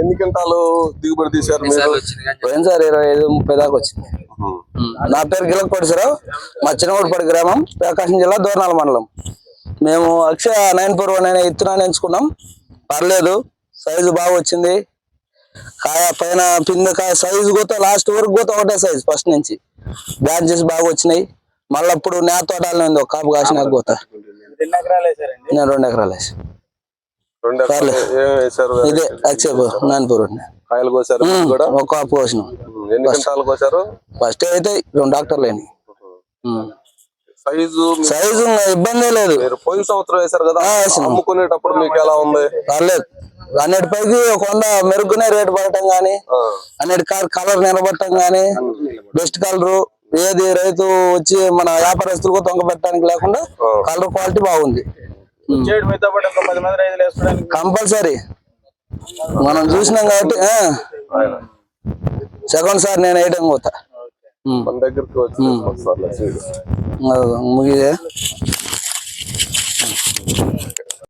ఎన్ని క్వింటాలు దిగుబడి తీశారు మీరు? పోయినసారి 25-30 దాకా వచ్చింది. నా పేరు గిలకపడిసరావు, మా చిన్నగూడపడి గ్రామం, ప్రకాశం జిల్లా, దోర్నాల మండలం. మేము అక్షయ 941 ఇత్తనాన్ని ఎంచుకున్నాం. పర్లేదు, సైజు బాగా వచ్చింది. కాయ పైన పిండి కాయ సైజు కూడా లాస్ట్ వరకు కూడా ఒకటే సైజు, ఫస్ట్ నుంచి బ్రాంచెస్ బాగా వచ్చినాయి. మళ్ళీ ఇప్పుడు నేత తోటాలు ఉంది, ఒక కాపు కాసిన గోత. నేను 2 ఎకరాలు వేసి ఇదే అక్షయ 941 కాయలు కోసారు కూడా? ఒక కాపు కోసినాం. ఎన్ని క్వింటాలు కోసారు? ఫస్ట్ అయితే 2 ట్రాక్టర్లు అయినాయి. సైజు ఇబ్బంది లేదు. మీరు పోయిన సంవత్సరం వేసారు కదా, అమ్ముకునేటప్పుడు మీకు ఎలా ఉంది? పర్లేదు, అన్నిటిపైకి 100 మెరుగునే రేటు పడటం గానీ, అన్నిటి కలర్ నిలబడటం గానీ, బెస్ట్ కలరు ఏది రైతు వచ్చి మన వ్యాపారస్తులకు తొంగ పెట్టడానికి లేకుండా కలర్ క్వాలిటీ బాగుంది. కంపల్సరీ మనం చూసినాం కాబట్టి సెకండ్ సార్ నేను వేయడం పోతా మన దగ్గరికి వచ్చి ముగిదే.